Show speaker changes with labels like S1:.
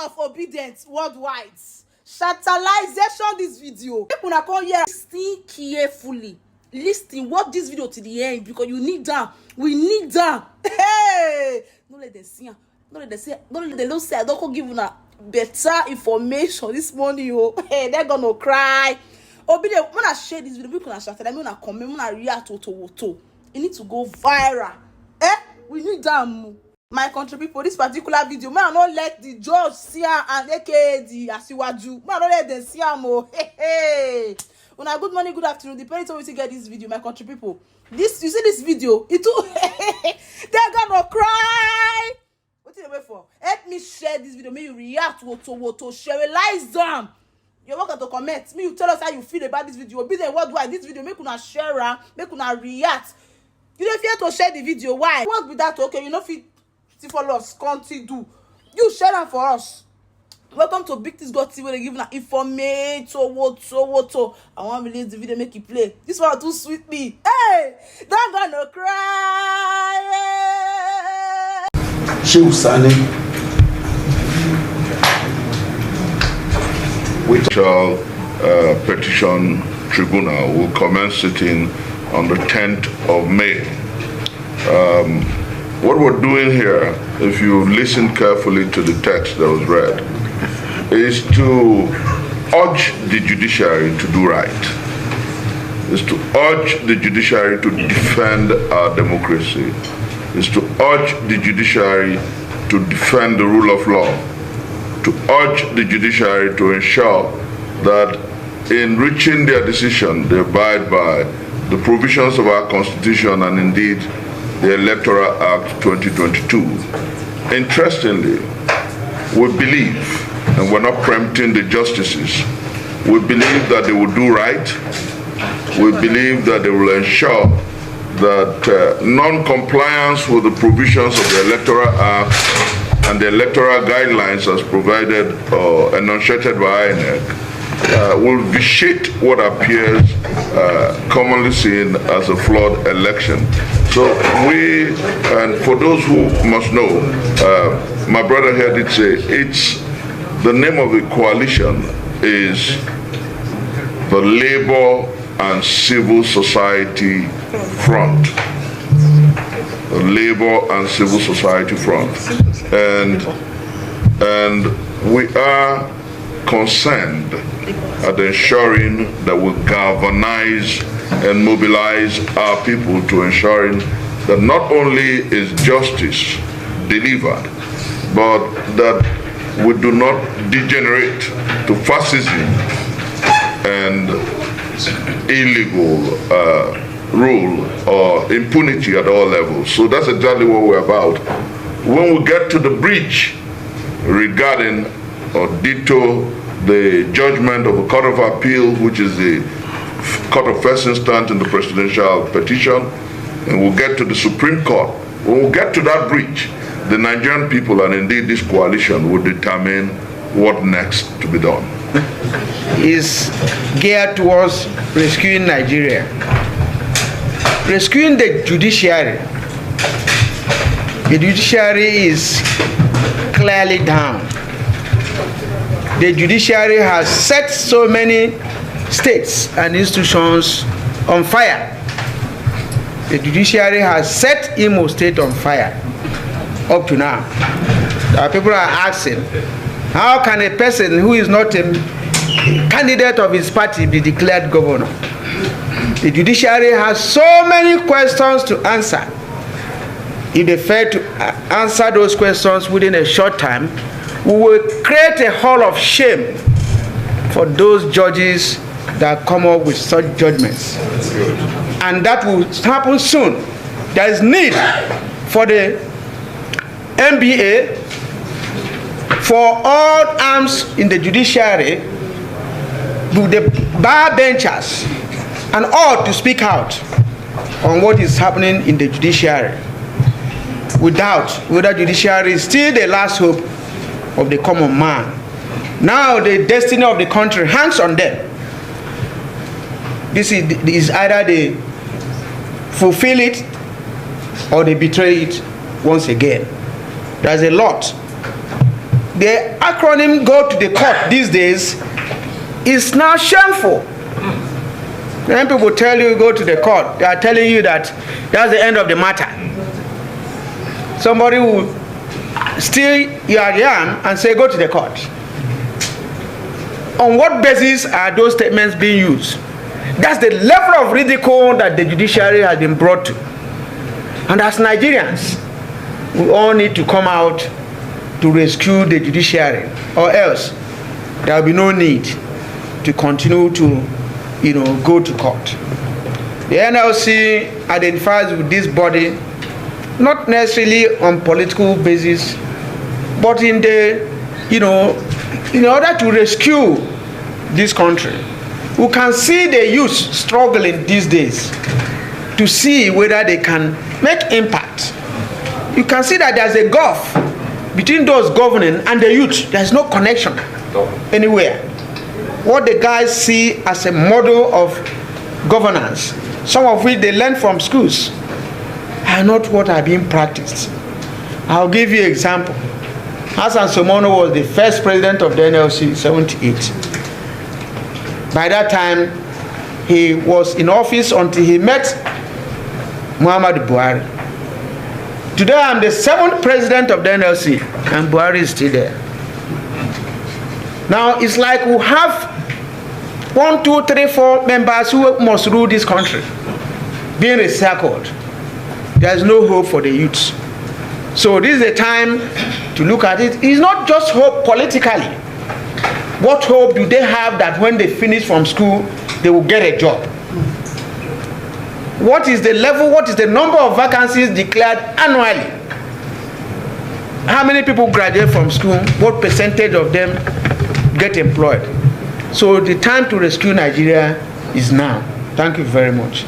S1: of obedience worldwide. Shatalization this video. Make una come here, listen carefully. Listen, watch this video to the end because you need them. We need them. Hey, don't let them see. Don't let them say. Don't let them say. I don't give you better information this morning. Oh, hey, they're gonna cry. Obedient, when I share this video, we can share. I mean, I comment, when I react to. It need to go viral. We need them. My country people, this particular video, man, I don't let the judge see her and aka the Asiwaju. Man, I don't let them see her more. Hey. When I good morning, good afternoon, depending on where you get this video, my country people. This, you see this video, it too. They're gonna cry. What are you wait for? Help me share this video. May you react to share them. You're welcome to comment. Me, you tell us how you feel about this video. Be there worldwide. This video, make una share am, make una react. You don't fear to share the video. Why? What be that? Okay, you know fit follow us. Continue do. You share them for us. Welcome to Big Things God TV. They give information. I want to release the video, make it play. This one too sweet me. Hey, don't gonna cry.
S2: Sani. Which petition tribunal will commence sitting on the 10th of May. What we're doing here, if you listen carefully to the text that was read, is to urge the judiciary to do right. Is to urge the judiciary to defend our democracy. Is to urge the judiciary to defend the rule of law. To urge the judiciary to ensure that in reaching their decision, they abide by the provisions of our Constitution and indeed the Electoral Act 2022. Interestingly, we believe, and we're not preempting the justices, we believe that they will do right. We believe that they will ensure that non-compliance with the provisions of the Electoral Act and the electoral guidelines as provided or enunciated by INEC will vitiate what appears commonly seen as a flawed election. So we, and for those who must know, my brother here did say, the name of the coalition is the Labor and Civil Society Front. The Labor and Civil Society Front. And we are concerned at ensuring that we galvanize and mobilize our people to ensuring that not only is justice delivered, but that we do not degenerate to fascism and illegal rule or impunity at all levels. So that's exactly what we're about. When we get to the breach regarding or ditto the judgment of the Court of Appeal, which is the court of first instance in the presidential petition, and we'll get to the Supreme Court. When we get to that breach, the Nigerian people and indeed this coalition will determine what next to be done.
S3: Is geared towards rescuing Nigeria. Rescuing the judiciary. The judiciary is clearly down. The judiciary has set so many states and institutions on fire. The judiciary has set Imo State on fire up to now. People are asking, how can a person who is not a candidate of his party be declared governor? The judiciary has so many questions to answer. If they fail to answer those questions within a short time, we will create a hall of shame for those judges that come up with such judgments. And that will happen soon. There is need for the NBA, for all arms in the judiciary, to the bar benchers, and all to speak out on what is happening in the judiciary. Without whether judiciary is still the last hope of the common man. Now the destiny of the country hangs on them. This is either they fulfill it or they betray it once again. There's a lot the acronym "go to the court" these days is now shameful. When people tell you go to the court, they are telling you that that's the end of the matter. Somebody will steal your yam and say go to the court. On what basis are those statements being used? That's the level of ridicule that the judiciary has been brought to. And as Nigerians, we all need to come out to rescue the judiciary, or else there will be no need to continue to, go to court. The NLC identifies with this body not necessarily on political basis, but in order to rescue this country. We can see the youth struggling these days to see whether they can make impact. You can see that there's a gulf between those governing and the youth. There's no connection anywhere. What the guys see as a model of governance, some of which they learn from schools, are not what are being practiced. I'll give you an example. Hassan Somono was the first president of the NLC in 1978. By that time, he was in office until he met Muhammad Buhari. Today, I'm the 7th president of the NLC, and Buhari is still there. Now, it's like we have 1, 2, 3, 4 members who must rule this country, being recycled. There's no hope for the youths. So this is the time to look at it. It's not just hope politically. What hope do they have that when they finish from school, they will get a job? What is the level, what is the number of vacancies declared annually? How many people graduate from school? What percentage of them get employed? So the time to rescue Nigeria is now. Thank you very much.